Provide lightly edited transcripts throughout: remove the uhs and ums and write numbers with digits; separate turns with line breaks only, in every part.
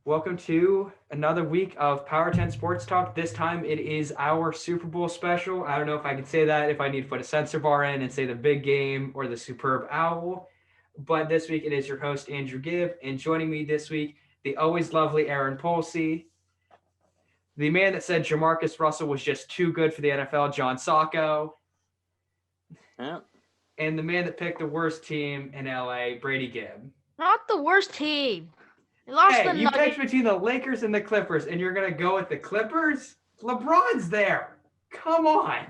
Welcome to another week of Power 10 Sports Talk. This time it is our Super Bowl special. I don't know if I can say that, if I need to put a censor bar in and say the big game or the superb owl. But this week it is your host, Andrew Gibb. And joining me this week, the always lovely Erin Polsey. The man that said Jamarcus Russell was just too good for the NFL, John Sacco.
Yeah.
And the man that picked the worst team in LA, Brady Gibb.
Not the worst team. They lost
Hey,
the
you
Nuggets.
picked between the Lakers and the Clippers, and you're going to go with the Clippers? LeBron's there. Come on.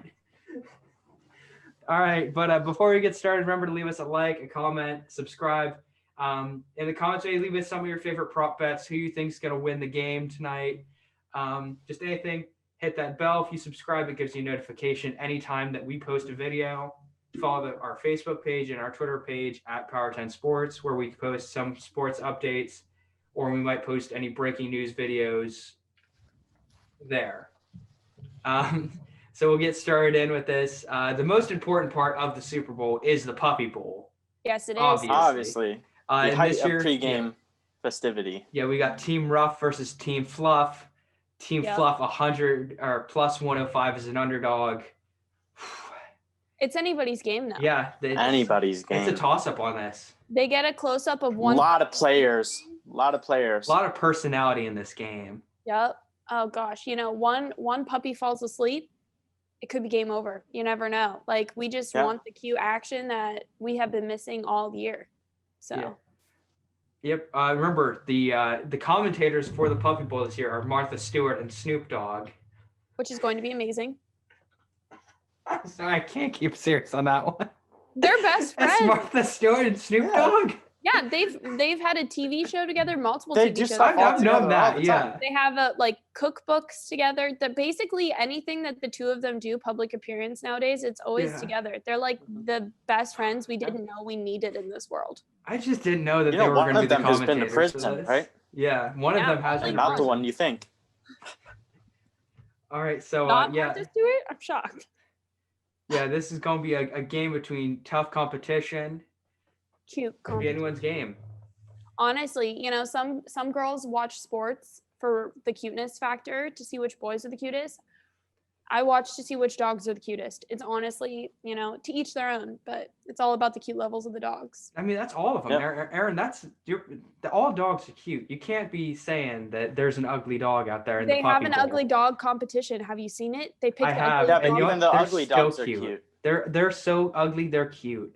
All right, but before we get started, remember to leave us a like, a comment, subscribe. In the comments, leave us some of your favorite prop bets, who you think is going to win the game tonight. Just anything. Hit that bell. If you subscribe, it gives you a notification anytime that we post a video. Follow our Facebook page and our Twitter page at Power 10 Sports, where we post some sports updates, or we might post any breaking news videos there. So we'll get started in with this. The most important part of the Super Bowl is the Puppy Bowl.
Yes, it is.
Obviously. The height of pregame festivity.
Yeah, we got Team Rough versus Team Fluff. Team Fluff 100 or plus 105 is an underdog.
It's anybody's game now.
Yeah,
anybody's game.
It's a toss-up on this.
They get a close-up of one.
A lot of players. A lot of
personality in this game.
Yep. Oh gosh, one puppy falls asleep, it could be game over. You never know. Like, we just want the cute action that we have been missing all year. So.
Yeah. Yep. Remember, the commentators for the Puppy Bowl this year are Martha Stewart and Snoop Dogg,
which is going to be amazing.
Sorry, I can't keep serious on that one.
They're best friends.
That's Martha Stewart and Snoop Dogg.
Yeah, they've had a TV show together, multiple
they
TV
just
shows.
I've known that. Yeah,
they have cookbooks together. That basically anything that the two of them do, public appearance nowadays, it's always together. They're like the best friends we didn't know we needed in this world.
I just didn't know that they were going to be the commentators.
One of them has been to prison, right?
Yeah, one of them has been.
Not the one you think.
All right, so
Martha Stewart? I'm shocked.
Yeah, this is going to be a game between tough competition.
Cute competition.
Could be anyone's game.
Honestly, some girls watch sports for the cuteness factor to see which boys are the cutest. I watch to see which dogs are the cutest. It's honestly, to each their own, but it's all about the cute levels of the dogs.
I mean, that's all of them. Yep. Erin, all dogs are cute. You can't be saying that there's an ugly dog out there in the Puppy Bowl.
They have an ugly dog competition. Have you seen it? They pick
I have.
Yeah, but even the ugly dogs are cute.
They're so ugly, they're cute.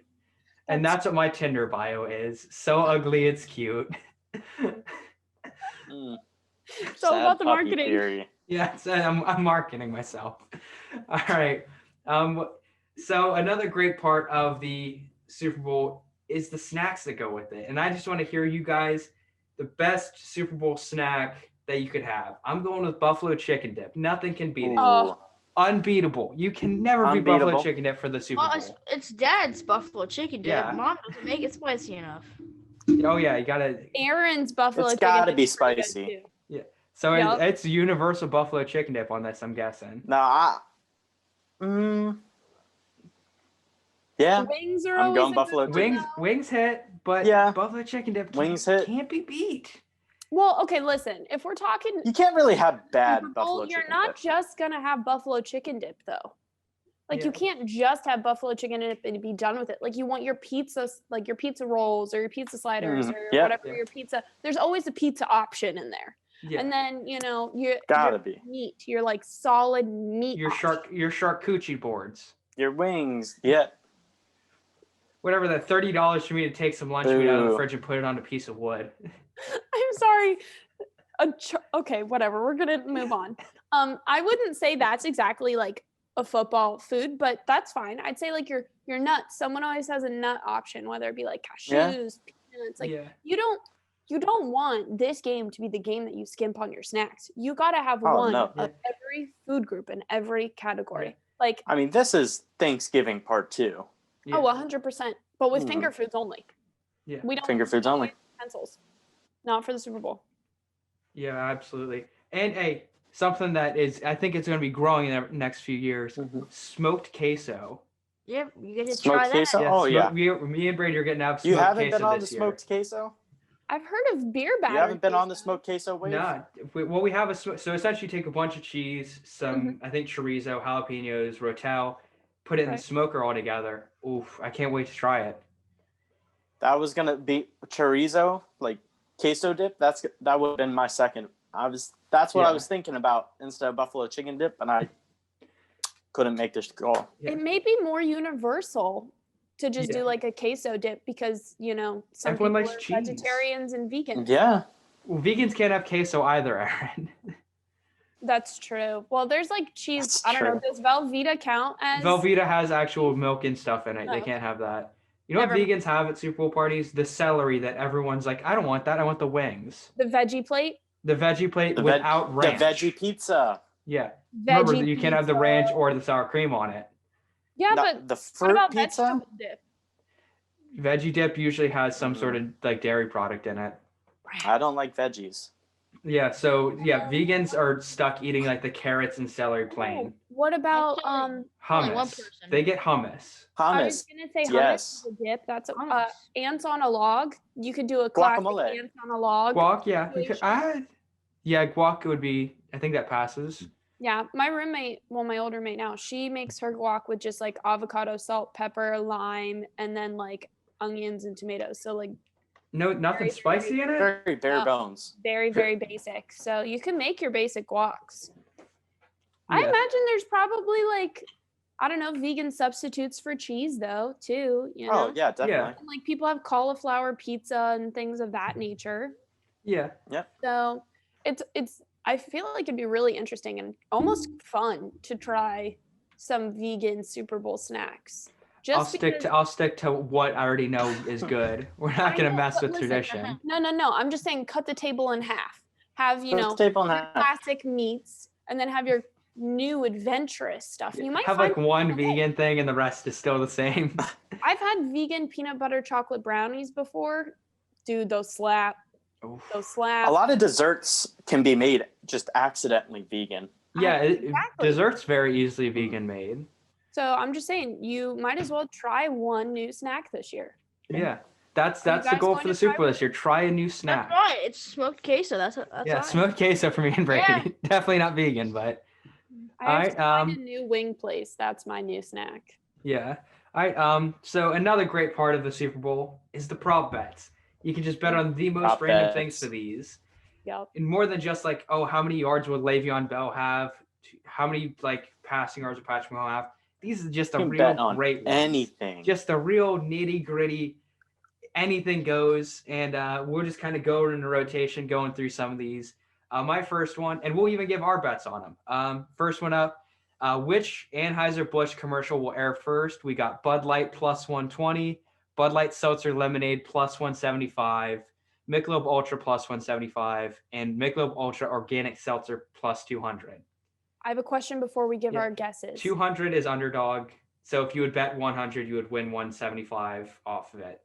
And that's what my Tinder bio is. So ugly, it's cute.
So about the marketing.
Theory.
Yeah, I'm marketing myself. All right. So another great part of the Super Bowl is the snacks that go with it. And I just want to hear you guys the best Super Bowl snack that you could have. I'm going with buffalo chicken dip. Nothing can beat it.
Oh.
Unbeatable. You can never beat buffalo chicken dip for the Super Bowl.
It's Dad's buffalo chicken dip. Yeah. Mom doesn't make it spicy enough.
Oh yeah, you gotta.
Aaron's buffalo chicken dip.
It's gotta be spicy.
Yeah. So it's universal buffalo chicken dip on this, I'm guessing.
No, yeah.
Wings are
I'm going buffalo chicken.
Wings hit, but buffalo chicken dip can't be beat.
Well, okay, listen. If we're talking,
you can't really have bad buffalo chicken
dip. You're not just gonna have buffalo chicken dip, though. You can't just have buffalo chicken dip and be done with it. Like, you want your pizza, like your pizza rolls or your pizza sliders or whatever your pizza. There's always a pizza option in there. Yeah. And then you're meat. You're like solid meat.
Your charcuterie boards.
Your wings.
Whatever, that $30 for me to take some lunch meat out of the fridge and put it on a piece of wood.
I'm sorry. Okay, whatever. We're gonna move on. I wouldn't say that's exactly like a football food, but that's fine. I'd say like your nuts. Someone always has a nut option, whether it be like cashews, peanuts. Like you don't want this game to be the game that you skimp on your snacks. You gotta have one of every food group in every category. Yeah. Like,
I mean, this is Thanksgiving part 2.
Yeah. Oh, 100%. But with finger foods only.
Yeah.
We don't
finger foods only.
Pencils. Not for the Super Bowl.
Yeah, absolutely. And something that I think it's going to be growing in the next few years. Smoked queso.
Yep, you get to
smoked
try
queso?
that.
Oh, yeah.
Me and Brady are getting out of
smoked queso. You haven't
been
on the smoked queso?
I've heard of beer batter.
You haven't been on the smoked queso wave?
No. We have a so essentially you take a bunch of cheese, some I think chorizo, jalapenos, rotel, put it in the smoker all together. Oof! I can't wait to try it.
That was gonna be chorizo, like queso dip. That would have been my second. That's what I was thinking about instead of buffalo chicken dip, and I couldn't make this call.
Yeah. It may be more universal to just do like a queso dip because some
everyone
people
likes
are
cheese.
Vegetarians and vegans.
Yeah.
Well, vegans can't have queso either, Erin.
That's true. Well, there's like cheese.
That's
I don't know.
true.
Does Velveeta count as?
Velveeta has actual milk and stuff in it. They can't have that. You know what vegans have at Super Bowl parties? The celery that everyone's like, I don't want that. I want the wings.
The veggie plate?
The veggie plate without ranch.
The veggie pizza.
Yeah. Remember, you can't have the ranch or the sour cream on it.
Yeah, but
the fruit
what about
pizza?
vegetable dip?
Veggie dip usually has some sort of like dairy product in it.
I don't like veggies.
Yeah, so vegans are stuck eating like the carrots and celery plain.
What about
hummus? They get hummus.
I was gonna say hummus is a dip. That's ants on a log. You could do a classic
guacamole.
Ants on a log.
Guac, yeah. Guac would be. I think that passes.
Yeah, my roommate, my old roommate now, she makes her guac with just like avocado, salt, pepper, lime, and then like onions and tomatoes. So like
nothing spicy in it?
Very bare bones.
Very, very basic. So you can make your basic guacs. I imagine there's probably like, I don't know, vegan substitutes for cheese though, too.
Oh, yeah, definitely.
And, like people have cauliflower pizza and things of that nature.
Yeah.
Yeah.
So I feel like it'd be really interesting and almost fun to try some vegan Super Bowl snacks.
I'll stick to what I already know is good. We're not going to mess with tradition.
No. I'm just saying cut the table in half. Have, classic meats and then have your new adventurous stuff. You might
have like one vegan thing and the rest is still the same.
I've had vegan peanut butter chocolate brownies before. Dude, those slap.
Oof.
Those slap.
A lot of desserts can be made just accidentally vegan.
Yeah, exactly. Desserts very easily vegan made.
So I'm just saying, you might as well try one new snack this year.
Yeah, that's the goal for the Super Bowl this year. Try a new snack.
That's right. It's smoked queso. That's
smoked queso for me and Brady. Yeah. Definitely not vegan, but.
I have to find a new wing place. That's my new snack.
Yeah. All right. So another great part of the Super Bowl is the prop bets. You can just bet on the most random things for these.
Yep.
And more than just like, how many yards would Le'Veon Bell have? How many like passing yards would Patrick Mahomes have? These are just a real great ones.
Anything.
Just a real nitty gritty, anything goes. And we'll just kind of go in a rotation going through some of these. My first one, and we'll even give our bets on them. First one up, which Anheuser-Busch commercial will air first? We got Bud Light plus 120, Bud Light Seltzer Lemonade plus 175, Michelob Ultra plus 175, and Michelob Ultra Organic Seltzer plus 200.
I have a question before we give our guesses.
200 is underdog. So if you would bet 100, you would win 175 off of it.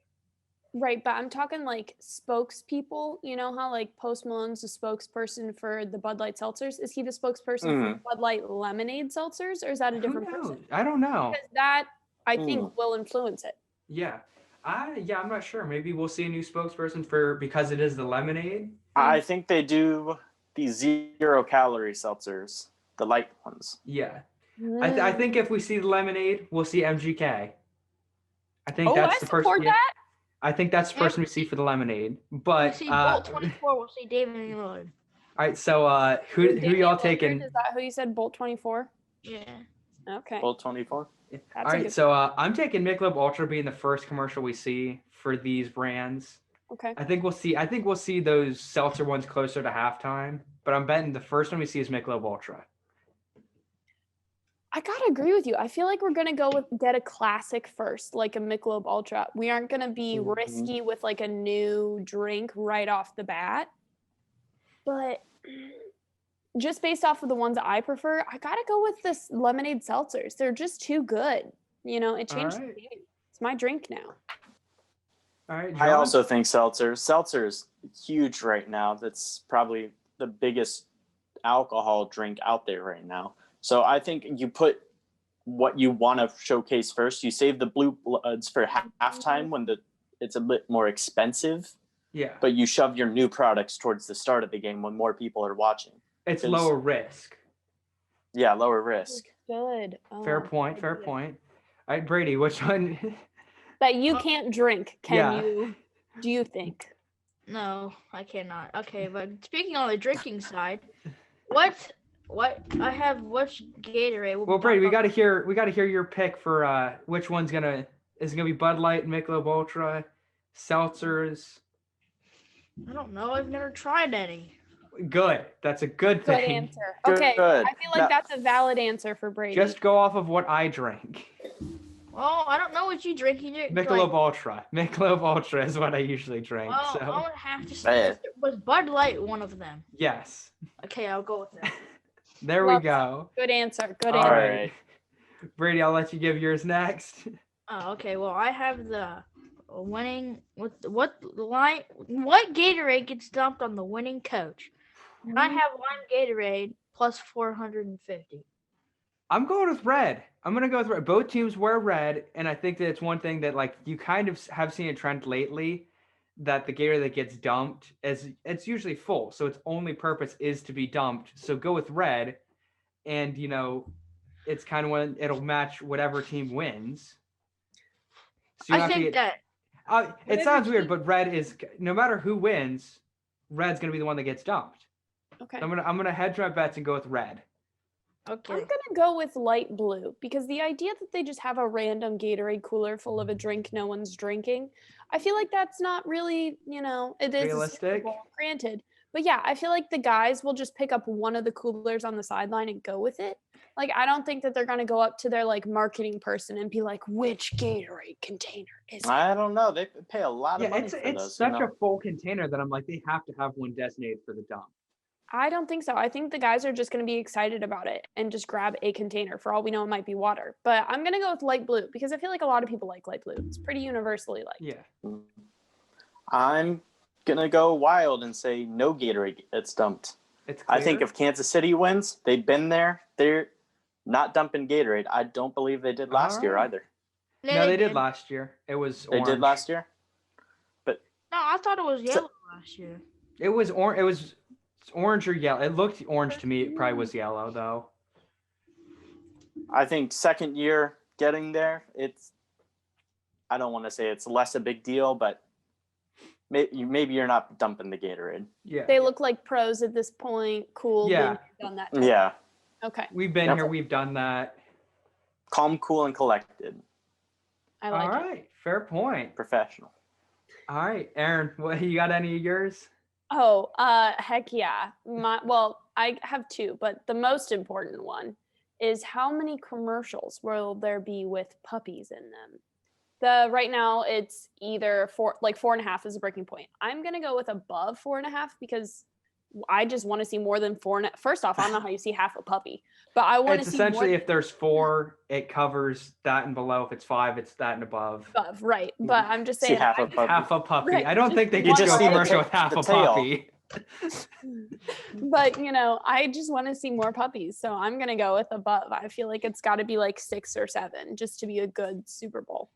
Right, but I'm talking like spokespeople. You know how like Post Malone's the spokesperson for the Bud Light seltzers? Is he the spokesperson for Bud Light lemonade seltzers, or is that a different person?
I don't know.
Because that, I think, will influence it.
Yeah. I'm not sure. Maybe we'll see a new spokesperson because it is the lemonade.
I think they do these 0 calorie seltzers, the light ones.
Yeah. I think if we see the lemonade, we'll see MGK. I think that's the person.
That?
I think that's the person we see for the lemonade. But
we see Bolt 24. We'll see David Lillard.
All right. So who y'all taking?
Is that who you said? Bolt 24.
Yeah.
Okay.
Bolt 24.
All right. So I'm taking Michelob Ultra being the first commercial we see for these brands.
Okay.
I think we'll see those seltzer ones closer to halftime. But I'm betting the first one we see is Michelob Ultra.
I gotta agree with you. I feel like we're gonna get a classic first, like a Michelob Ultra. We aren't gonna be risky with like a new drink right off the bat. But just based off of the ones that I prefer, I gotta go with this lemonade seltzers. They're just too good. It changed the game. It's my drink now.
All right. John?
I also think seltzers. Seltzer's huge right now. That's probably the biggest alcohol drink out there right now. So I think you put what you want to showcase first. You save the blue bloods for halftime when it's a bit more expensive.
Yeah.
but you shove your new products towards the start of the game when more people are watching.
It's
Because-
lower risk.
Yeah, lower risk.
Good.
Fair
Oh,
point. Fair
yeah.
point. All right, Brady, which one?
That you can't drink, can
Yeah.
you? Do you think?
No, I cannot. Okay, but speaking on the drinking side, what I have which Gatorade will
Well,
be
Brady, we
dumped
got to hear your pick for which one's is it gonna be Bud Light, Michelob Ultra, seltzers.
I don't know. I've never tried any.
Good. That's a good
Good
thing.
answer.
Good.
Okay. I feel like
Now-
that's a valid answer for Brady.
Just go off of what I drink.
Well, I don't know what you drink. You drink
Michelob Ultra. Michelob Ultra is what I usually drink.
well,
So
I'm gonna have to say was Bud Light one of them.
yes,
Okay, I'll go with that.
there
Love
we go.
Good answer. Good
All
answer.
right, Brady, I'll let you give yours next.
Oh, okay. Well, I have the winning with what Gatorade gets dumped on the winning coach. And I have lime Gatorade plus 450.
I'm going with red. I'm gonna go with red. Both teams wear red, and I think that it's one thing that like you kind of have seen a trend lately that the Gator that gets dumped is it's usually full, so its only purpose is to be dumped. So go with red, and it's kind of when it'll match whatever team wins. So you
I
don't have to
think
get.
that
It
Whatever
sounds weird,
team-
but red is no matter who wins, red's gonna be the one that gets dumped.
Okay.
So I'm gonna hedge my bets and go with red.
okay.
I'm gonna go with light blue because the idea that they just have a random Gatorade cooler full of a drink no one's drinking, I feel like that's not really, it is a Super
Realistic?
Bowl, granted. But yeah, I feel like the guys will just pick up one of the coolers on the sideline and go with it. Like I don't think that they're gonna go up to their like marketing person and be like, which Gatorade container is it?
I don't know. They pay a lot of
Yeah,
money
it's
for
it's
those.
such a full container that I'm like they have to have one designated for the dump.
I don't think so. I think the guys are just going to be excited about it and just grab a container. For all we know, it might be water. But I'm going to go with light blue because I feel like a lot of people like light blue. It's pretty universally liked.
Yeah.
I'm gonna go wild and say no Gatorade gets dumped.
It's clear.
I think if Kansas City wins, they've been there. They're not dumping Gatorade. I don't believe they did last year
Alright.
either.
No, they did last year. It was
They
orange.
did last year.
No, I thought it was yellow last year.
It was orange. It was orange or yellow. It looked orange to me. It probably was yellow though.
I think second year getting there, I don't want to say it's less a big deal, but maybe you're not dumping the Gatorade.
Yeah.
They look like pros at this point. Cool.
Yeah.
Done that.
Yeah,
Okay.
We've been
Yep.
here. We've done that.
calm, cool, and collected.
I
All
like it.
right. Fair point.
Professional.
All right, Erin. What you got? Any of yours?
Oh, heck yeah. Well, I have two, but the most important one is how many commercials will there be with puppies in them? Right now it's either 4.5 is a breaking point. I'm gonna go with above 4.5 because I just want to see more than 4. First off, I don't know how you see half a puppy, but I want to
It's
see
essentially
more
if there's 4, it covers that and below. If it's 5, it's that and above.
above, right? But I'm just
See
saying,
half a puppy.
Half a puppy.
Right,
I don't think they
just
could
one
do a
puppy.
commercial with half
The
a
tail.
puppy.
but I just want to see more puppies, so I'm gonna go with above. I feel like it's got to be like 6 or 7 just to be a good Super Bowl.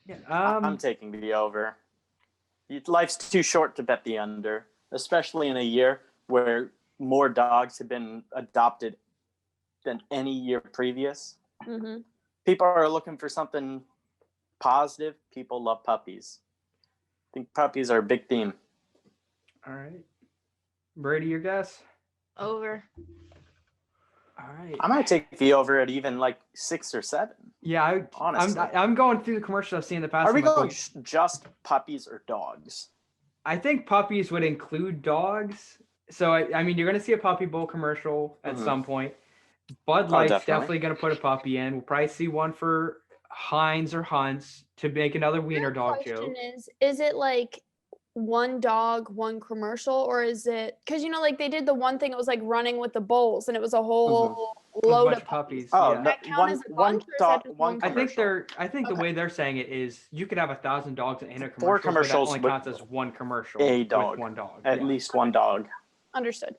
Yeah,
I'm taking the over. Life's too short to bet the under, especially in a year where more dogs have been adopted than any year previous.
Mm-hmm.
People are looking for something positive. People love puppies. I think puppies are a big theme.
all right. Brady, your guess?
Over.
All right.
I might take the over at even like 6 or 7.
Yeah,
Honestly.
I'm going through the commercials I've seen in the past.
Are we
I'm like,
going
well,
just puppies or dogs?
I think puppies would include dogs. So I mean, you're going to see a puppy bowl commercial at
Mhm.
some point. Bud Light's
definitely.
definitely going to put a puppy in. We'll probably see one for Heinz or Hunts to make another wiener dog joke.
Is it like one dog, one commercial, or is it because like they did the one thing, it was like running with the bowls and it was a whole
With a
load
bunch
of
of puppies.
Oh,
yeah.
no,
That count
one,
as a
one
bunch, or is
dog,
that just
one
one
I think
commercial.
the
Okay.
way they're saying it is you could have 1,000 dogs in a commercial.
4
but that
commercials
only
with
counts as one commercial.
a
with
dog.
one dog.
At
yeah.
least one dog.
Understood.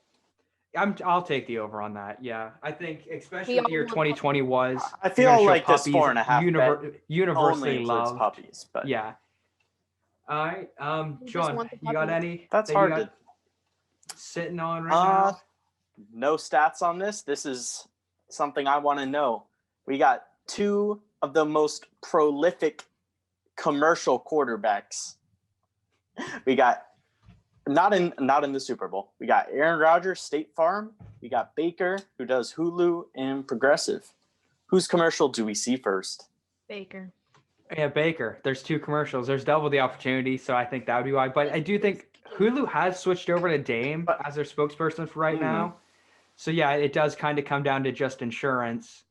I'll take the over on that. Yeah, I think especially
We
what the year
all want
2020 was.
I
they're
feel
gonna show
like this
puppies
4.5 bet
universally
only includes
loved.
puppies, but
Yeah. All right.
You just
John,
want the
you got
puppy.
any?
That's
that you
hard
got
to.
sitting on right now?
No stats on this. This is something I want to know. We got two of the most prolific commercial quarterbacks. We got not in the Super Bowl. We got Aaron Rodgers, State Farm. We got Baker, who does Hulu and Progressive. Whose commercial do we see first?
Baker.
Yeah, Baker. There's two commercials. There's double the opportunity, so I think that would be why. But I do think Hulu has switched over to Dame as their spokesperson for right now. So yeah, it does kind of come down to just insurance.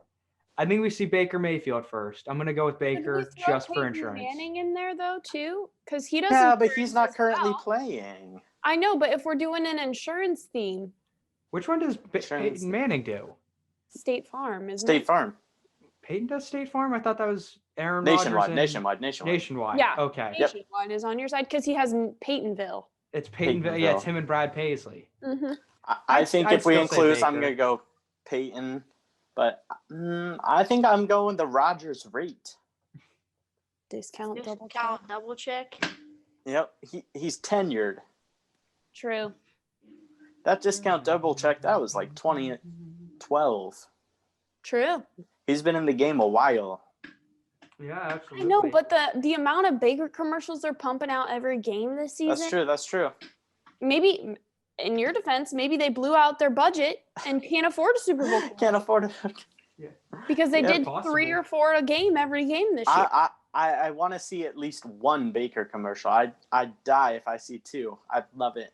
I think we see Baker Mayfield first. I'm gonna go with
Could we
Baker
throw
just for
Peyton
insurance.
Manning in there though too, because he doesn't.
Yeah, but he's not currently playing.
I know, but if we're doing an insurance theme,
Which one does
Insurance.
Peyton Manning do?
State Farm, isn't
State
it?
Farm.
Peyton does State Farm? I thought that was Aaron Rodgers.
Nationwide.
Nationwide.
Yeah.
Okay.
Yep.
Nationwide is on your side because he has Peytonville.
It's Peytonville. Yeah, it's him and Brad Paisley.
Mm-hmm.
I think
I'd
if we
still say
include, I'm
Baker.
going to go Peyton. But I think I'm going the Rodgers rate.
Discount double
Discount double check.
Yep, he's tenured.
True.
That discount double check, that was like 2012.
True.
He's been in the game a while.
Yeah,
I
absolutely.
know, but the amount of Baker commercials they're pumping out every game this season.
That's true.
Maybe, in your defense, maybe they blew out their budget and can't afford a Super Bowl
Can't afford it.
because they
Yeah,
did
possible.
3 or 4 a game every game this year.
I want to see at least one Baker commercial. I'd die if I see 2. I'd love it.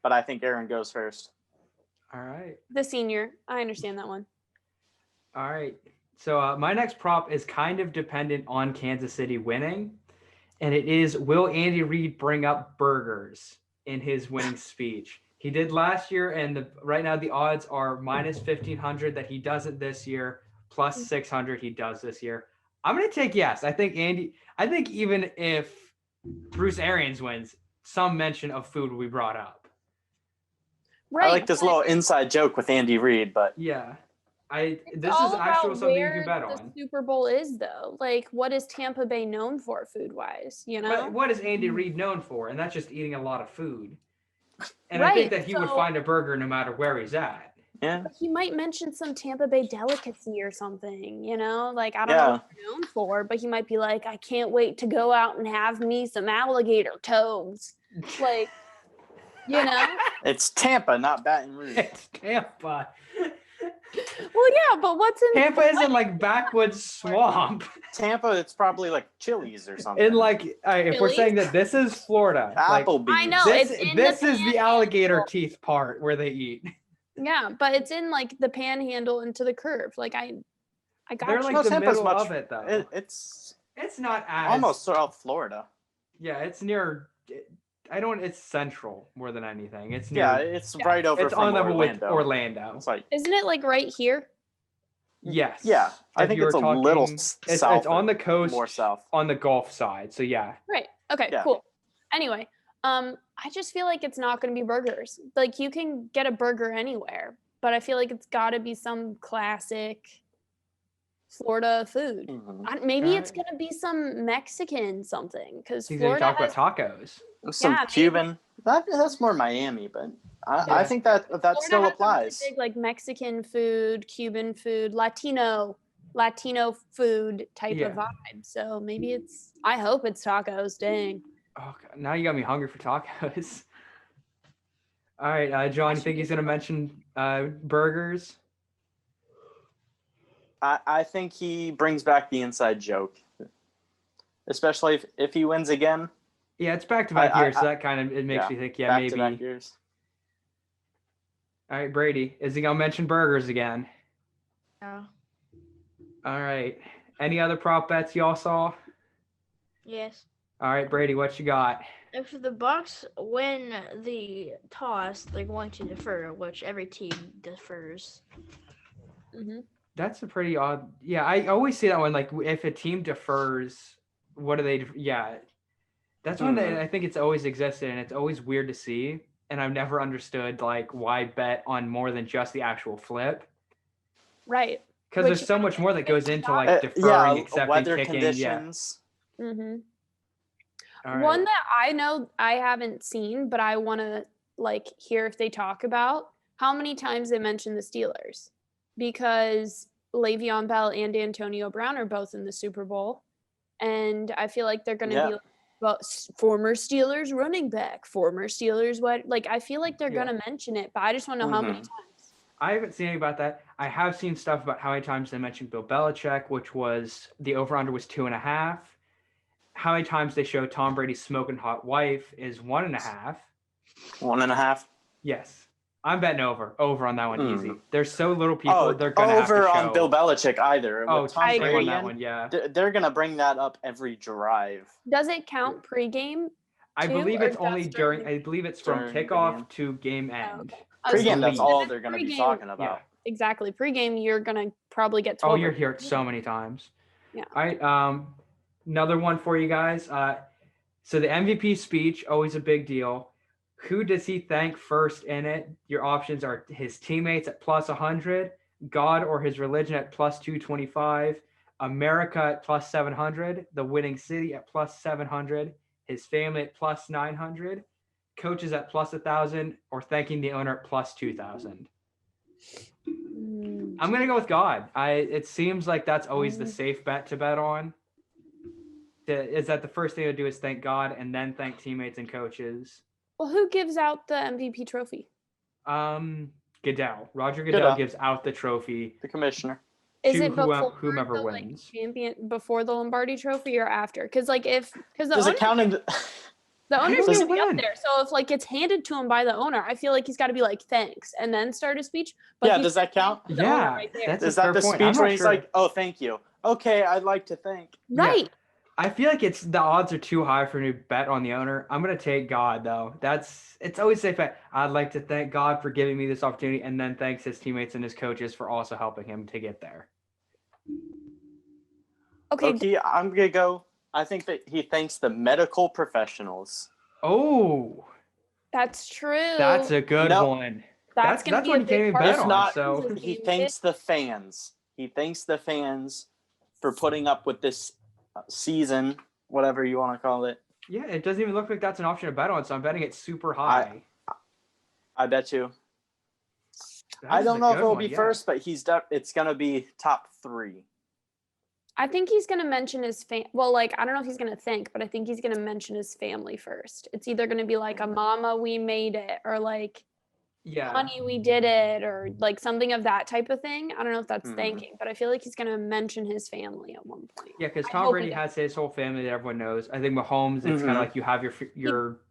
But I think Erin goes first.
All right.
The senior, I understand that one.
All right. So my next prop is kind of dependent on Kansas City winning. And it is, will Andy Reid bring up burgers in his winning speech? He did last year, and right now the odds are minus 1,500 that he does it this year, plus 600 he does this year. I'm going to take yes. I think even if Bruce Arians wins, some mention of food will be brought up.
Right.
I like this little inside joke with Andy Reid, but
Yeah. This is
all
actual
about
something you
where
can bet
the
on.
Super Bowl is though. Like, what is Tampa Bay known for food-wise? You know.
But what is Andy Reid known for? And that's just eating a lot of food. And I
Right,
think that he would
so-
find a burger no matter where he's at.
yeah.
But he might mention some Tampa Bay delicacy or something, you know? Like, I don't know what they're known for, but he might be like, I can't wait to go out and have me some alligator toes. Like, you know?
It's Tampa, not Baton Rouge.
It's Tampa.
Well, yeah, but what's in
Tampa isn't like backwoods swamp.
Tampa, it's probably like Chili's or something.
And like, if we're
Really?
saying that this is Florida, like,
Applebee's.
I know.
this,
it's in
this
the
is the
panhandle.
alligator teeth part where they eat.
Yeah, but it's in like the panhandle into the curve. Like I got
They're
you.
like
No,
the
Tampa's
middle
much-
of it though.
It's
It's not as
almost South Florida.
Yeah, it's near. It's central more than anything. It's
Yeah,
near.
it's right over
It's
from
on level with
Orlando.
Orlando.
It's like,
Isn't it like right here?
Yes.
yeah, I
If
think
you
it's
were
a little
talking-
south.
It's on the coast,
more south.
on the Gulf side. So yeah.
Right. Okay,
Yeah.
cool. Anyway, I just feel like it's not going to be burgers. Like you can get a burger anywhere, but I feel like it's got to be some classic Florida food.
Mhm.
Maybe it's
Alright.
going to be some Mexican something because
He's gonna
Florida
talk
has,
about tacos.
Some
Yeah, maybe.
Cuban. That's more Miami, but I
Yeah.
think that
Florida
still
has some really
applies.
big, like Mexican food, Cuban food, Latino food type
Yeah.
of vibe. So maybe it's. I hope it's tacos. Dang.
Oh, God, now you got me hungry for tacos. All right, John, you think he's gonna mention burgers?
I think he brings back the inside joke, especially if he wins again.
Yeah, it's back to back
I-
years, so that kind of it makes
yeah,
you think, yeah,
back
maybe.
to back years.
All right, Brady, is he gonna mention burgers again?
No.
All right. Any other prop bets y'all saw?
Yes.
All right, Brady, what you got?
If the Bucks win the toss, they're going to defer, which every team defers.
hmm
That's a pretty odd. Yeah, I always see that one. Like, if a team defers, what do they? Yeah, that's one that I think it's always existed, and it's always weird to see. And I've never understood like why bet on more than just the actual flip,
Right.
because
Which
there's so much more that goes into like
Uh,
deferring,
yeah,
accepting,
weather
kicking.
conditions.
hmm
All
One
right.
that I know I haven't seen, but I want to like hear if they talk about how many times they mention the Steelers, because Le'Veon Bell and Antonio Brown are both in the Super Bowl, and I feel like they're going to
Yeah.
be like, well, former Steelers running back, former Steelers what? Like I feel like they're
Yeah.
going to mention it, but I just want to know how many
Mhm.
times.
I haven't seen anything about that. I have seen stuff about how many times they mentioned Bill Belichick, which was the over-under was 2.5. How many times they show Tom Brady's smoking hot wife is 1.5.
1.5.
Yes. I'm betting over on that one easy.
Mm.
There's so little people
Oh,
they're gonna have to
over
show.
on Bill Belichick either.
Oh,
With Tom
I
same
agree.
on
Brady
that
in,
one, yeah.
they're gonna bring that up every drive.
Does it count pregame?
I
Too,
believe
or
it's only
just during
during.
the-
I believe it's from
During the
kickoff
game.
to game
Oh,
end.
okay. I was
Pre-game, that's
thinking,
all
if
they're
it's
gonna be
pregame-
talking about.
Yeah.
Exactly. Pre-game, you're gonna probably get
Oh,
12.
you're
or
here it
13.
so many times.
Yeah.
All right. Another one for you guys. So the MVP speech, always a big deal. Who does he thank first in it? Your options are his teammates at plus 100, God or his religion at plus 225, America at plus 700, the winning city at plus 700, his family at plus 900, coaches at plus 1,000, or thanking the owner at plus 2,000.
Mm.
I'm gonna go with God. It seems like that's always the
Mm.
safe bet to bet on. Is that the first thing to do is thank God and then thank teammates and coaches.
Well, who gives out the MVP trophy?
Goodell. Roger Goodell
Goodell.
gives out the trophy
The commissioner.
Is
to
it before
whomever
the
wins.
champion, before the Lombardi Trophy, or after? Because because the
Does
owner,
it count in?
the
I
owner's
don't
gonna
know
be up
when.
there. So if like it's handed to him by the owner, I feel like he's got to be like thanks and then start a speech. But
Yeah,
he's
does that count?
the owner
Yeah,
right there.
that's
Is
a
that
fair
the
point. I'm
speech
not
when he's
sure.
like, "Oh, thank you. Okay, I'd like to thank."
Yeah.
Right.
I feel like it's the odds are too high for me to bet on the owner. I'm gonna take God though. It's always safe bet. I'd like to thank God for giving me this opportunity, and then thanks his teammates and his coaches for also helping him to get there.
Okay.
Okay, I'm gonna go. I think that he thanks the medical professionals.
Oh,
That's true.
that's a good
No.
one.
That's gonna
that's
be
one
a
you can't
big
even
part
bet
If
of
on.
not,
So
his
he
game,
thanks the fans. He thanks the fans for putting up with this season, whatever you want to call it.
yeah, it doesn't even look like that's an option to bet on. So I'm betting it super high.
I bet you.
That
I
is
don't
a
know if
good
it'll
one,
be
yeah.
first, but it's gonna be top 3.
I think he's gonna mention his well, like I don't know if he's gonna thank, but I think he's gonna mention his family first. It's either gonna be like a mama, we made it, or like
Yeah.
honey, we did it, or like something of that type of thing. I don't know if that's
Mhm.
thanking, but I feel like he's gonna mention his family at one point.
Yeah, because
I
Tom
hope
Brady
he
has his whole family that everyone knows. I think Mahomes, it's kind
Mhm.
of like you have your.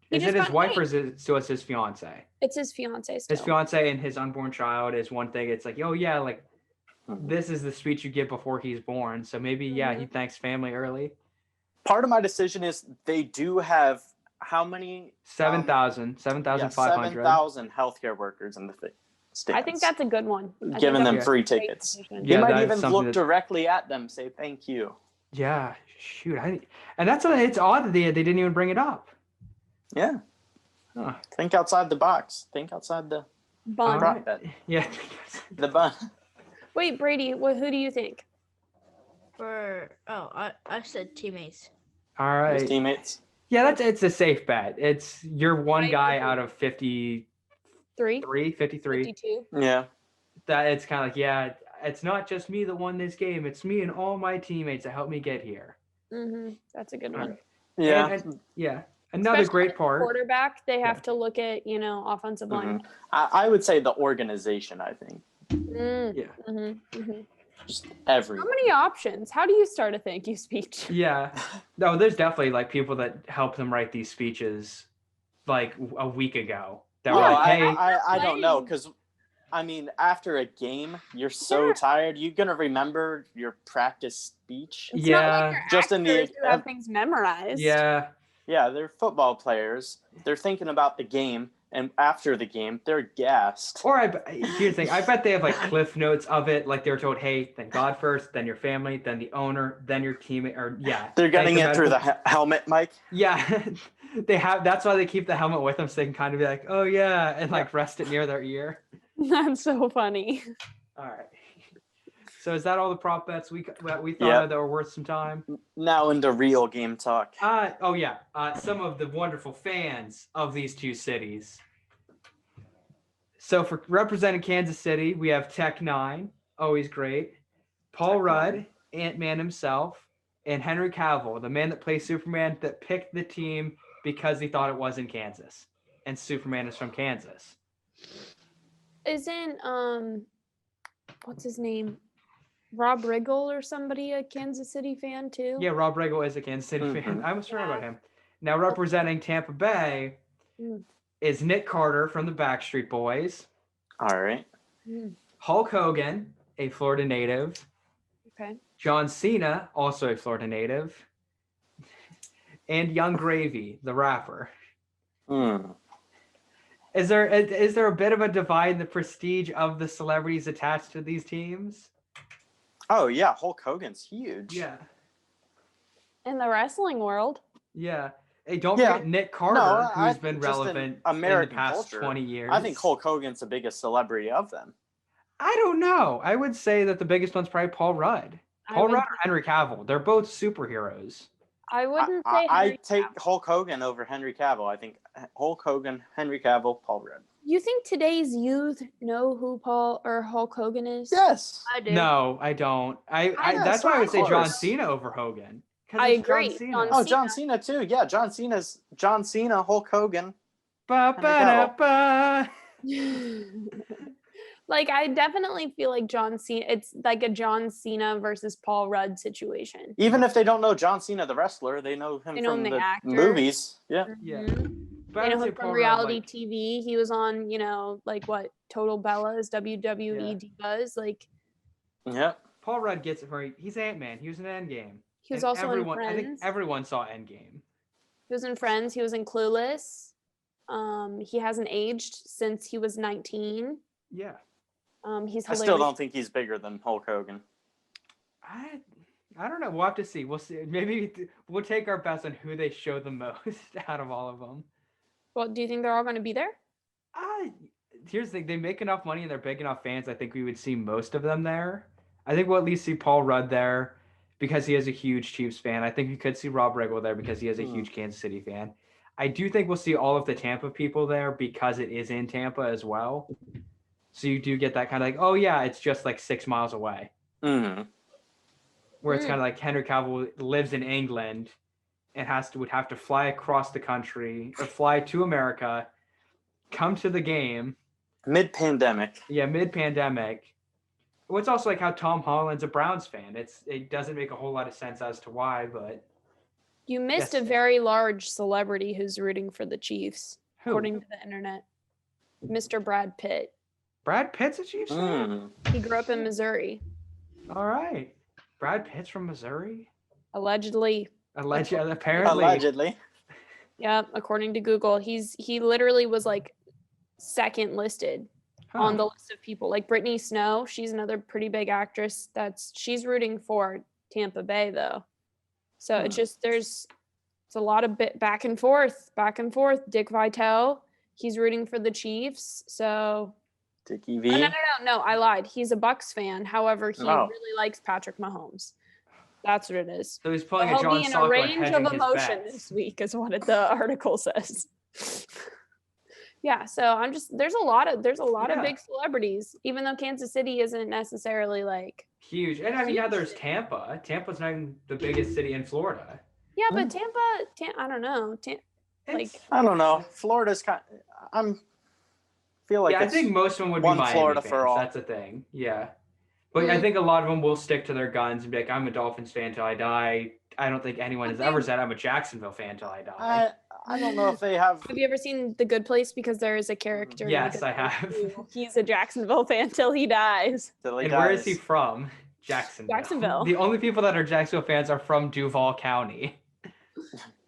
he
Is
just
it his
got
wife or
engaged.
is it still his fiance?
It's his fiance still.
His fiance and his unborn child is one thing. It's like, oh yeah, like
Mhm.
this is the speech you give before he's born. So maybe yeah, he thanks family early.
Part of my decision is they do have how many?
7,000,
Yeah,
7,500.
7,000 healthcare workers in the stands.
I think that's a good one. I think
giving them
that's a
free
great
tickets.
decision.
He
Yeah,
might
that is
even
something
look
that-
directly at them, say thank you.
Yeah, shoot, and that's it's odd that they didn't even bring it up.
Yeah.
Huh.
Think outside the box. Think outside the
Bun.
prop bet.
Yeah.
The bun.
Wait, Brady, who do you think?
I said teammates.
All
His
right.
teammates.
Yeah, it's a safe bet. You're one
I
guy
agree.
out of 53, 53.
52.
Yeah.
That it's kind of like, yeah, it's not just me that won this game. It's me and all my teammates that helped me get here.
That's a good
All
one.
right.
Yeah.
And yeah. Another
Especially
great part.
Quarterback, they have
Yeah.
to look at, offensive line.
Mhm. I would say the organization, I think.
Yeah.
Just every.
How many options? How do you start a thank you speech?
Yeah. No, there's definitely like people that help them write these speeches like a week ago. That were
Oh,
like, hey,
I don't know,
playing.
because I mean, after a game, you're so tired. You're gonna remember your practice speech.
It's
yeah,
not like they're
just in the-
actors who have things memorized.
yeah.
Yeah, they're football players. They're thinking about the game, and after the game, they're gassed.
Or here's the thing. I bet they have like cliff notes of it. Like they were told, hey, thank God first, then your family, then the owner, then your teammate. Or yeah,
They're getting
thank
it through the
medical-
helmet, Mike.
Yeah, they have. That's why they keep the helmet with them, so they can kind of be like, oh yeah, and like rest it near their ear.
That's so funny.
All right. So is that all the prop bets we thought
Yep.
of that were worth some time?
Now into real game talk.
Some of the wonderful fans of these two cities. So for representing Kansas City, we have Tech Nine, always great. Paul Rudd, Ant-Man himself, and Henry Cavill, the man that plays Superman, that picked the team because he thought it was in Kansas, and Superman is from Kansas.
Isn't what's his name? Rob Riggle or somebody a Kansas City fan too?
Yeah, Rob Riggle is a Kansas City fan.
Mhm.
I almost forgot about him. Now representing Tampa Bay
Mm.
is Nick Carter from the Backstreet Boys,
All right.
Mm.
Hulk Hogan, a Florida native,
Okay.
John Cena, also a Florida native, and Young Gravy, the rapper.
Mm.
Is there a bit of a divide in the prestige of the celebrities attached to these teams?
Oh yeah, Hulk Hogan's huge.
Yeah.
In the wrestling world.
Yeah. Hey, don't
Yeah.
forget Nick Carter,
No, I
who's
think
been
just in
relevant
American
in the past
culture,
20 years.
I think Hulk Hogan's the biggest celebrity of them.
I don't know. I would say that the biggest one's probably Paul Rudd. Paul Rudd or Henry Cavill. They're both superheroes.
I wouldn't say
I take Hulk Hogan over Henry Cavill. I think Hulk Hogan, Henry Cavill, Paul Rudd.
You think today's youth know who Paul or Hulk Hogan is?
Yes.
I do.
No, I don't. That's why I would say John Cena over Hogan.
I agree.
John Cena.
John
Oh, John Cena too. Yeah, John Cena, Hulk Hogan.
Ba-ba-da-ba.
Like I definitely feel like John Cena. It's like a John Cena versus Paul Rudd situation.
Even if they don't know John Cena the wrestler, they know him
They know
from
him, the
the
actor.
movies. Yeah.
Yeah.
Mhm.
But I
They
would
know
say
him from
Paul Rudd,
reality
like-
TV. He was on, like what Total Bellas, WWE Divas. Like
Yeah.
Paul Rudd gets it right. He's Ant-Man. He was in Endgame.
he was
And
also in
I think
Friends.
everyone saw Endgame.
He was in Friends. He was in Clueless. He hasn't aged since he was 19.
Yeah.
He's
I
hilarious.
still don't think he's bigger than Hulk Hogan.
I don't know. We'll have to see. We'll see. Maybe we'll take our bets on who they show the most out of all of them.
Well, do you think they're all going to be there?
Here's the thing. They make enough money and they're big enough fans. I think we would see most of them there. I think we'll at least see Paul Rudd there because he is a huge Chiefs fan. I think we could see Rob Riggle there because he is a huge Kansas City fan. I do think we'll see all of the Tampa people there because it is in Tampa as well. So you do get that kind of like, oh yeah, it's just like 6 miles away.
Mm-hmm.
Where it's kind of like Henry Cavill lives in England and would have to fly across the country or fly to America, come to the game.
Mid-pandemic.
Yeah, mid-pandemic. It's also like how Tom Holland's a Browns fan. It doesn't make a whole lot of sense as to why, but
You missed
Yes.
a very large celebrity who's rooting for the Chiefs,
who?
according to the internet. Mr. Brad Pitt.
Brad Pitt's a Chiefs fan?
He grew up in Missouri,
All right. Brad Pitt's from Missouri?
allegedly.
Apparently.
Allegedly.
Yeah, according to Google, he literally was like second listed on the list of people. Like Brittany Snow, she's another pretty big actress. She's rooting for Tampa Bay though. So it's just it's a lot of back and forth. Dick Vitale, he's rooting for the Chiefs. So
Dickie V.
no, I lied. He's a Bucks fan. However, he
Oh.
really likes Patrick Mahomes. That's what it is.
So he's pulling a
He'll
John
be in a
Sokka and
range
hedging
of
his
emotion
bets.
this week, is what the article says. Yeah, so there's a lot of
Yeah.
big celebrities, even though Kansas City isn't necessarily like
Huge. And I mean, yeah, there's
Huge.
Tampa. Tampa's not even the biggest city in Florida.
yeah, but Tampa, I don't know, like
It's-
I don't know. Florida's feel like
yeah, I
it's
think most of them would be
one
Miami
Florida
fans.
for all.
That's a thing. Yeah. But I think a lot of them will stick to their guns and be like, I'm a Dolphins fan till I die. I don't think anyone has ever said I'm a Jacksonville fan till I die.
I don't know if they have.
Have you ever seen The Good Place? Because there is a character. in The
Yes,
Good
I
Place
have.
who- He's a Jacksonville fan till he dies.
till he
And where is
dies.
he from? Jacksonville.
Jacksonville.
The only people that are Jacksonville fans are from Duval County.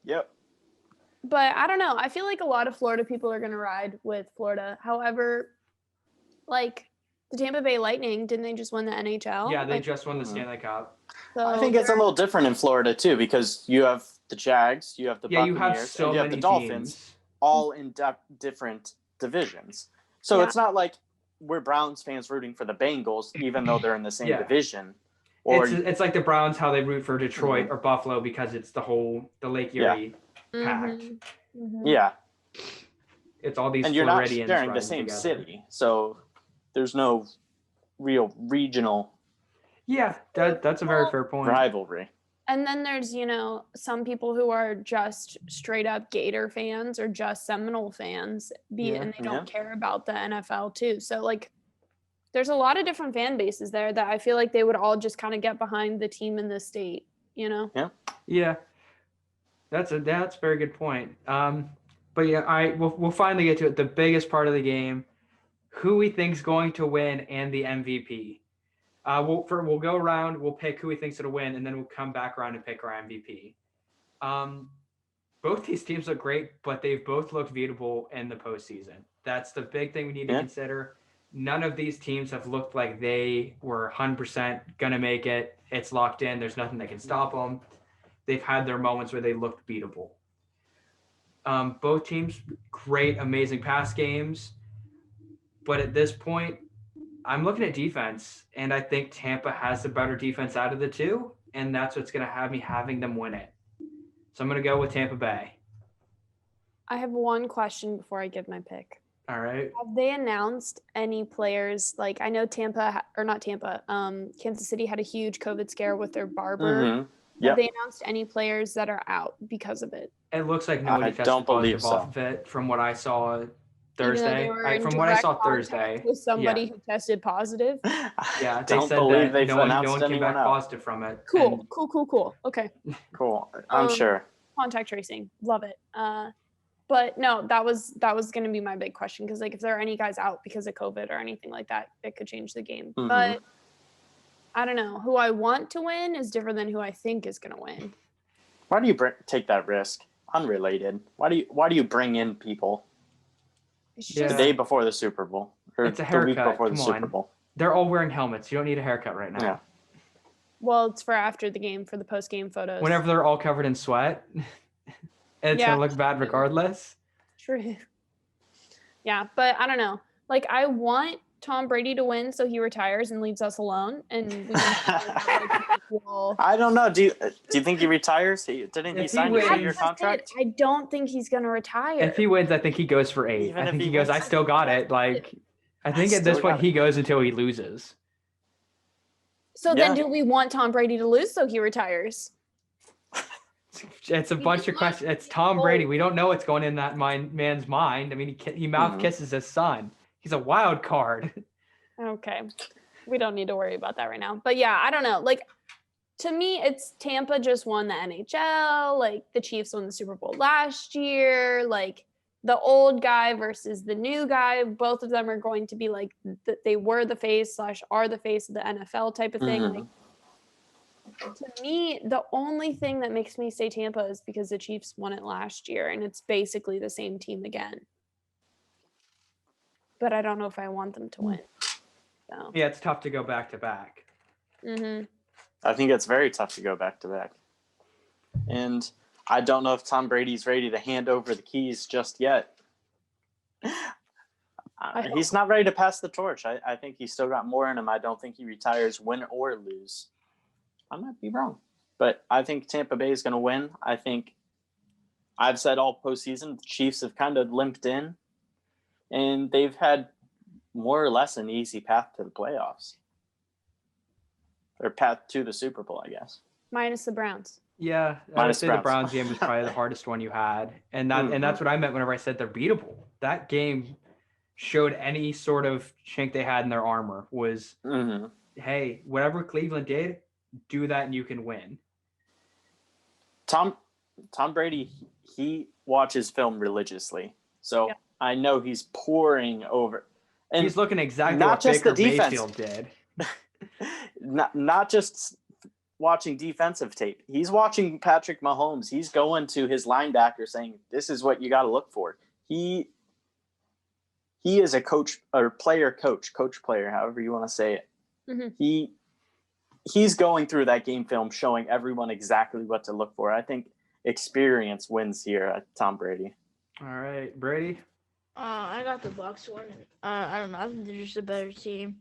Yep.
But I don't know. I feel like a lot of Florida people are going to ride with Florida. However, like the Tampa Bay Lightning, didn't they just win the NHL?
Yeah, they
Like,
just won the Stanley Cup.
so
I think it's a little different in Florida too because you have the Jags, you have the
Yeah, you
Buccaneers,
have so
and you have
many
the Dolphins,
teams.
all in different divisions. So
Yeah.
it's not like we're Browns fans rooting for the Bengals, even though they're in the same
Yeah.
division. Or
It's like the Browns how they root for Detroit or Buffalo because it's the Lake Erie pact.
yeah,
It's all these
and you're not
Floridians
sharing the
riding
same
together.
city, so there's no real regional
Yeah, that's a very fair point.
rivalry.
And then there's, some people who are just straight up Gator fans or just Seminole fans, and they don't care about the NFL too. So like, there's a lot of different fan bases there that I feel like they would all just kind of get behind the team in the state,
Yeah.
Yeah, that's a very good point. But yeah, we'll finally get to it. The biggest part of the game, who we think's going to win and the MVP. We'll go around. We'll pick who we think's going to win, and then we'll come back around and pick our MVP. Both these teams look great, but they've both looked beatable in the postseason. That's the big thing we need to consider. None of these teams have looked like they were 100% going to make it. It's locked in. There's nothing that can stop them. They've had their moments where they looked beatable. Both teams, great, amazing pass games. But at this point, I'm looking at defense, and I think Tampa has the better defense out of the two, and that's what's going to have me having them win it. So I'm going to go with Tampa Bay.
I have one question before I give my pick.
All right.
Have they announced any players? Like, I know Kansas City had a huge COVID scare with their barber. Have they announced any players that are out because of it?
It looks like nobody tested positive off of it from what I saw Thursday. From what I saw Thursday.
With somebody who tested positive.
Yeah, they said that no one came back positive from it.
Cool. Okay.
Cool. I'm sure.
Contact tracing, love it. But no, that was going to be my big question, because like if there are any guys out because of COVID or anything like that, it could change the game. But I don't know. Who I want to win is different than who I think is going to win.
Why do you take that risk? Unrelated. Why do you bring in people the day before the Super Bowl or
it's a haircut.
The week before the Super Bowl?
They're all wearing helmets. You don't need a haircut right now.
Yeah.
Well, it's for after the game, for the post-game photos.
Whenever they're all covered in sweat, it's going to look bad regardless.
True. Yeah, but I don't know. Like, I want Tom Brady to win so he retires and leaves us alone. And we
I don't know. Do you think he retires? Didn't he sign a 2-year contract?
I don't think he's going to retire.
If he wins, I think he goes for 8. I think he goes, I still got it. Like, I think at this point he goes until he loses.
So then do we want Tom Brady to lose so he retires?
It's a bunch of questions. It's Tom Brady. We don't know what's going in that man's mind. I mean, he mouth kisses his son. He's a wild card.
Okay. We don't need to worry about that right now. But yeah, I don't know. Like, to me, it's Tampa just won the NHL. Like, the Chiefs won the Super Bowl last year. Like, the old guy versus the new guy. Both of them are going to be like, they were the face / are the face of the NFL type of thing. Like, to me, the only thing that makes me say Tampa is because the Chiefs won it last year, and it's basically the same team again. But I don't know if I want them to win. So.
Yeah, it's tough to go back to back.
I think it's very tough to go back to back. And I don't know if Tom Brady's ready to hand over the keys just yet. He's not ready to pass the torch. I think he's still got more in him. I don't think he retires, win or lose. I might be wrong. But I think Tampa Bay is going to win. I think I've said all postseason, the Chiefs have kind of limped in. And they've had more or less an easy path to the playoffs. Or path to the Super Bowl, I guess.
Minus the Browns.
Yeah, I would say the Browns game was probably the hardest one you had. And that's what I meant whenever I said they're beatable. That game showed any sort of chink they had in their armor was, hey, whatever Cleveland did, do that and you can win.
Tom Brady, he watches film religiously. So I know he's pouring over. And
he's looking exactly what Baker Mayfield did.
not just watching defensive tape. He's watching Patrick Mahomes. He's going to his linebacker saying, this is what you got to look for. He is a coach or player, however you want to say it. He's going through that game film, showing everyone exactly what to look for. I think experience wins here at Tom Brady.
All right, Brady.
I got the Bucks one. I don't know. I think they're just a better team.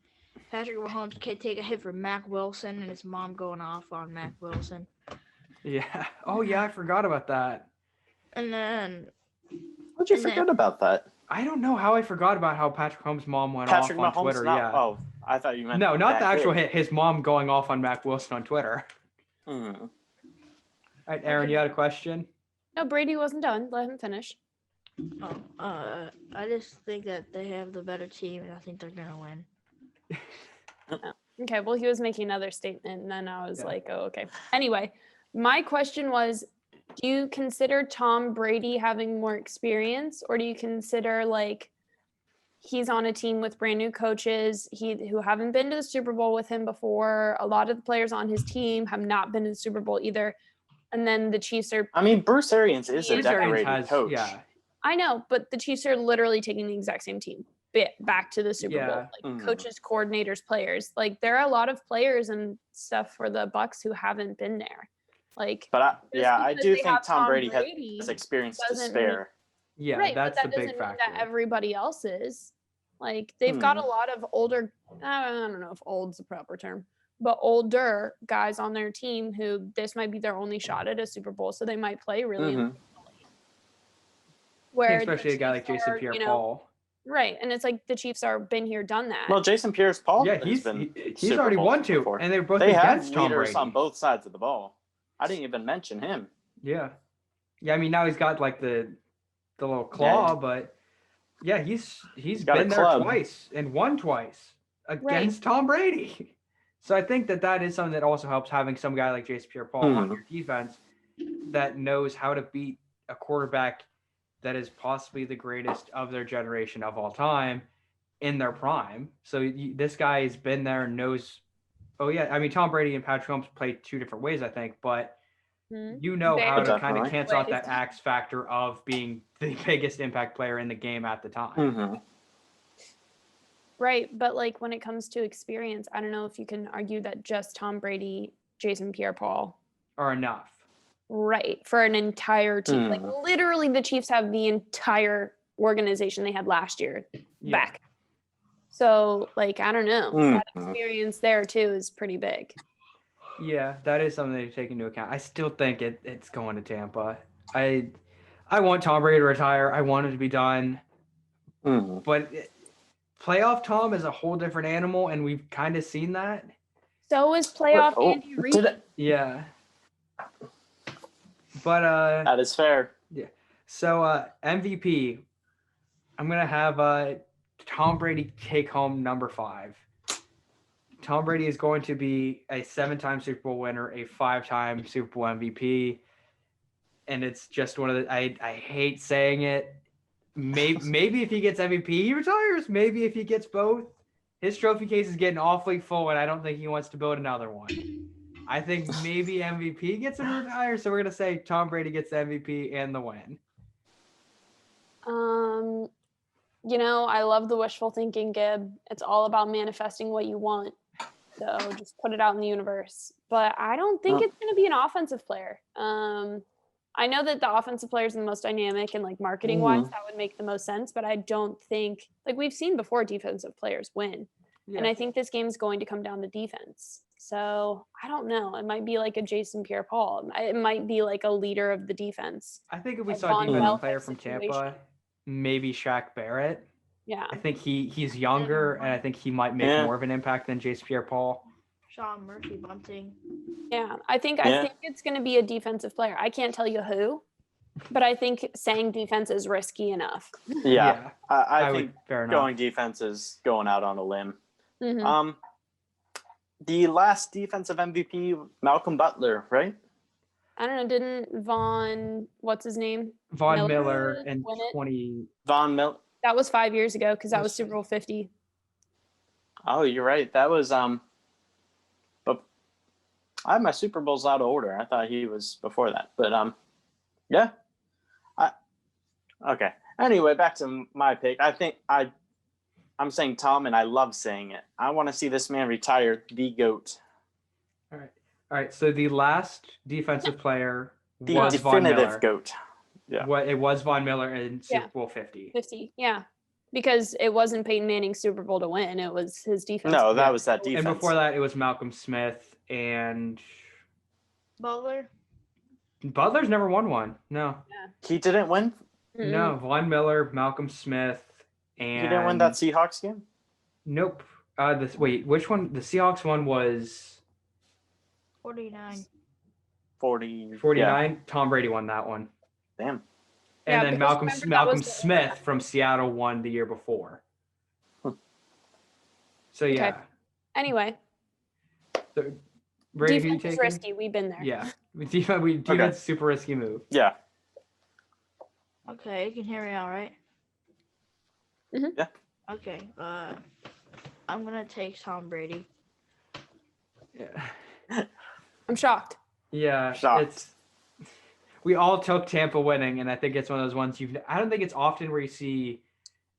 Patrick Mahomes can't take a hit from Mac Wilson and his mom going off on Mac Wilson.
Yeah. Oh yeah, I forgot about that.
And then
How'd you
And then-
forget about that?
I don't know how I forgot about how Patrick Mahomes' mom went
Patrick
off on
Mahomes,
Twitter.
not.
Yeah.
Oh, I thought you meant
No, not the
that
actual hit. His mom going off on Mac Wilson on Twitter.
Mhm.
All right, Erin, you had a question?
No, Brady wasn't done. Let him finish.
I just think that they have the better team, and I think they're gonna win.
Okay, well, he was making another statement, and then I was
Yeah.
like, oh, okay. Anyway, my question was, do you consider Tom Brady having more experience, or do you consider like he's on a team with brand new coaches who haven't been to the Super Bowl with him before? A lot of the players on his team have not been to the Super Bowl either. And then the Chiefs are,
I mean, Bruce Arians is a
Bruce
Arians
decorated coach.
Yeah.
I know, but the Chiefs are literally taking the exact same team back to the Super Bowl.
Yeah.
Like coaches, coordinators, players. Like there are a lot of players and stuff for the Bucks who haven't been there. Like,
But I
because
do
they
think
have
Tom Brady
Brady
has experience to
doesn't
spare.
Yeah,
right,
that's
but that
the big
doesn't mean
factor.
that everybody else is. Like they've got a lot of older, I don't know if old's the proper term, but older guys on their team who this might be their only shot at a Super Bowl, so they might play really.
Mhm.
Where
especially
the
a guy like
Chiefs
Jason
are,
Pierre-Paul.
right, and it's like the Chiefs are been here, done that.
Well, Jason Pierce-Paul
Yeah,
has
he's
been
he's already
Super
won
Bowls
two,
before.
and they're both
They have
against Tom
leaders
Brady.
on both sides of the ball. I didn't even mention him.
Yeah. I mean, now he's got like the little claw, but yeah, he's
got a
been there
club.
twice and won twice against Tom Brady. So I think that is something that also helps, having some guy like Jason Pierre-Paul on your defense that knows how to beat a quarterback that is possibly the greatest of their generation of all time in their prime. So this guy has been there and knows. Oh yeah, I mean, Tom Brady and Patrick Mahomes played two different ways, I think, but you know how to kind of cancel out that X factor of being the biggest impact player in the game at the time.
Right, but like when it comes to experience, I don't know if you can argue that just Tom Brady, Jason Pierre-Paul
are enough.
Right, for an entire team. Like literally the Chiefs have the entire organization they had last year back. So like, I don't know. That experience there too is pretty big.
Yeah, that is something to take into account. I still think it's going to Tampa. I want Tom Brady to retire. I want him to be done. But playoff Tom is a whole different animal, and we've kind of seen that.
So is playoff Andy Reid.
Yeah. But
that is fair.
Yeah. So MVP, I'm gonna have Tom Brady take home number 5. Tom Brady is going to be a 7-time Super Bowl winner, a 5-time Super Bowl MVP, and it's just one of the. I hate saying it. Maybe if he gets MVP, he retires. Maybe if he gets both, his trophy case is getting awfully full, and I don't think he wants to build another one. I think maybe MVP gets him to retire, so we're gonna say Tom Brady gets the MVP and the win.
You know, I love the wishful thinking, Gib. It's all about manifesting what you want. So just put it out in the universe. But I don't think it's going to be an offensive player. I know that the offensive player is the most dynamic and like marketing wise, that would make the most sense. But I don't think, like we've seen before, defensive players win. Yeah. And I think this game is going to come down to defense. So I don't know. It might be like a Jason Pierre-Paul. It might be like a leader of the defense.
I think if we saw a defensive player from Tampa, maybe Shaq Barrett.
Yeah.
I think he's younger, and I think he might make more of an impact than Jason Pierre-Paul.
Sean Murphy Bunting.
Yeah, I think it's going to be a defensive player. I can't tell you who, but I think saying defense is risky enough.
Yeah. I think
fair enough.
Going defense is going out on a limb. The last defensive MVP, Malcolm Butler, right?
I don't know. Didn't what's his name?
Von Miller in 20.
Von Miller.
That was 5 years ago because that was Super Bowl 50.
Oh, you're right. That was but I have my Super Bowls out of order. I thought he was before that, but yeah. Okay. Anyway, back to my pick. I think I'm saying Tom, and I love saying it. I want to see this man retire, the GOAT.
All right. So the last defensive player
the
was Von
definitive
Miller.
GOAT. Yeah.
What it was Von Miller in Super
Yeah.
Bowl 50.
50. Yeah. Because it wasn't Peyton Manning's Super Bowl to win. It was his defense.
No, that
Yeah.
was that defense.
And before that, it was Malcolm Smith and
Butler.
Butler's never won one. No,
He didn't win.
Mm-mm.
no. Von Miller, Malcolm Smith, and
He didn't win that Seahawks game.
Nope. Which one? The Seahawks one was
49.
49.
Yeah.
Tom Brady won that one.
Damn.
And
Yeah,
then
because
Malcolm
remember that was the
Smith from Seattle won the year before. So yeah.
Okay. Anyway,
So, Brady, who you
defense is
taking?
risky. We've been there.
Yeah. Defense super risky move.
Yeah.
Okay, you can hear me all right?
Mhm.
Yeah.
Okay. I'm gonna take Tom Brady.
Yeah.
I'm shocked.
Yeah.
Shocked.
We all took Tampa winning, and I think it's one of those ones I don't think it's often where you see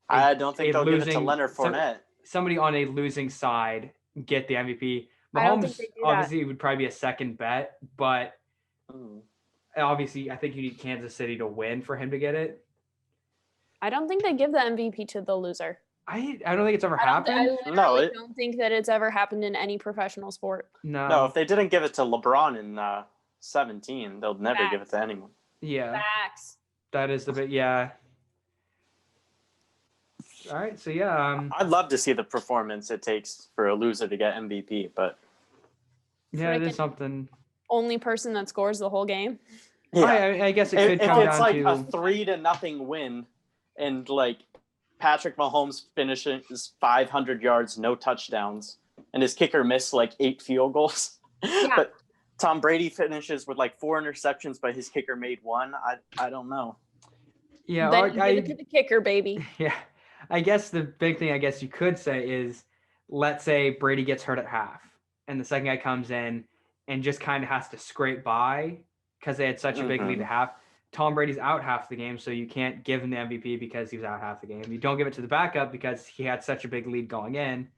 I don't think they'll give it to
losing-
Leonard Fournette.
somebody on a losing side get the MVP.
I don't think
Mahomes
they do that.
obviously would probably be a second bet, but
Mm.
obviously I think you need Kansas City to win for him to get it.
I don't think they give the MVP to the loser.
I don't think it's ever
I
happened.
literally
No,
don't think that it's ever happened in any professional sport.
No, if they didn't give it to LeBron in 17, they'll never give it to anyone.
Yeah,
Facts.
that is the bit. Yeah. All right, so yeah,
I'd love to see the performance it takes for a loser to get MVP, but
yeah, it is
Frickin-
something.
Only person that scores the whole game.
yeah.
I guess it
if
could come
it's
down
like
to
a 3-0 win, and like Patrick Mahomes finishes 500 yards, no touchdowns, and his kicker missed like 8 field goals,
Yeah.
but Tom Brady finishes with like 4 interceptions, but his kicker made 1. I don't know.
yeah.
Then you give it to the kicker, baby.
Yeah, I guess the big thing I guess you could say is, let's say Brady gets hurt at half, and the second guy comes in and just kind of has to scrape by because they had such a big lead at half. Tom Brady's out half the game, so you can't give him the MVP because he was out half the game. You don't give it to the backup because he had such a big lead going in.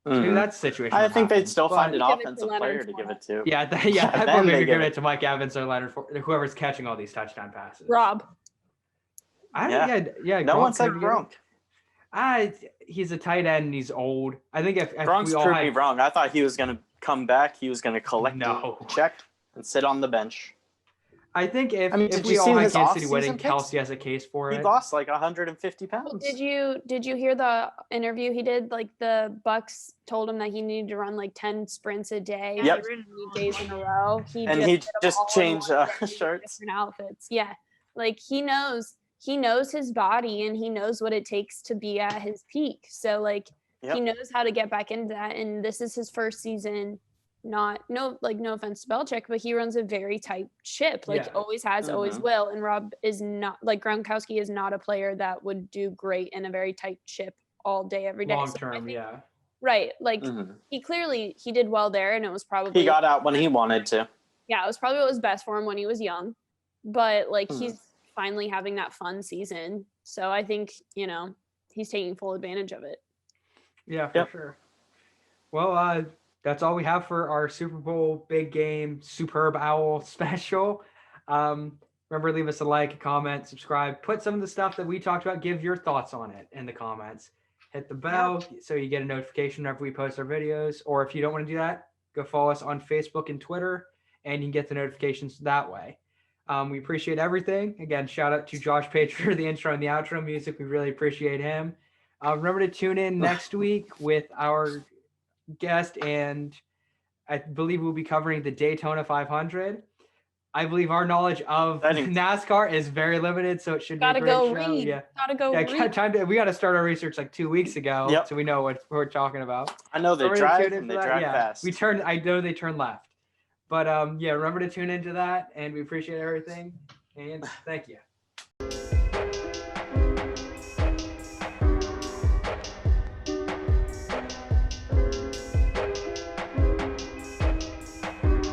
So maybe
Mhm.
that's the situation.
I
that
think they'd
happens,
still
but-
find an
Give it to
offensive
Leonard
player to give it to.
Yeah,
Yeah,
I'd
then
probably
they
give
give
it
it.
to Mike Evans or Leonard, whoever's catching all these touchdown passes.
Rob.
I
Yeah.
don't think yeah.
No
Gronk
one said
could get it.
Gronk.
He's a tight end and he's old. I think if
Gronk's
we all
proved me
had,
wrong. I thought he was going to come back. He was going to collect
No.
the check and sit on the bench.
I think if
did
we
you
all
see
had
his
Kansas City
off-season
winning,
picks?
Kelsey has a case for
He
it.
lost like 150 pounds.
Did you hear the interview he did? Like the Bucks told him that he needed to run like 10 sprints a day,
Yep.
3 days in a row. He
And
just
he
did them
just
all in
changed,
one day,
shirts.
different outfits. Yeah, like he knows his body and he knows what it takes to be at his peak. So like
Yep.
he knows how to get back into that. And this is his first season. No offense to Belichick, but he runs a very tight ship. Like
Yeah.
always has, always
Mhm.
will. And Rob is not like Gronkowski is not a player that would do great in a very tight ship all day, every day.
Long
So I
term,
think-
yeah.
Right. Like
Mhm.
he did well there, and it was probably
He got out when he wanted to.
yeah, it was probably what was best for him when he was young. But like
Mhm.
he's finally having that fun season. So I think, he's taking full advantage of it.
Yeah, for
Yep.
sure. Well, that's all we have for our Super Bowl big game Superb Owl special. Remember, leave us a like, a comment, subscribe, put some of the stuff that we talked about, give your thoughts on it in the comments. Hit the bell so you get a notification whenever we post our videos. Or if you don't want to do that, go follow us on Facebook and Twitter, and you can get the notifications that way. We appreciate everything. Again, shout out to Josh Page for the intro and the outro music. We really appreciate him. Remember to tune in next week with our guest, and I believe we'll be covering the Daytona 500. I believe our knowledge of NASCAR is very limited, so it should
Gotta
be a great
go
show.
read.
Yeah.
Gotta go
Yeah,
read.
we got to start our research like 2 weeks ago,
Yep.
so we know what we're talking about.
I know they
Remember to
drive
tune in
and
for
they
that?
drive
Yeah.
fast.
I know they turn left, but yeah, remember to tune into that, and we appreciate everything, and thank you.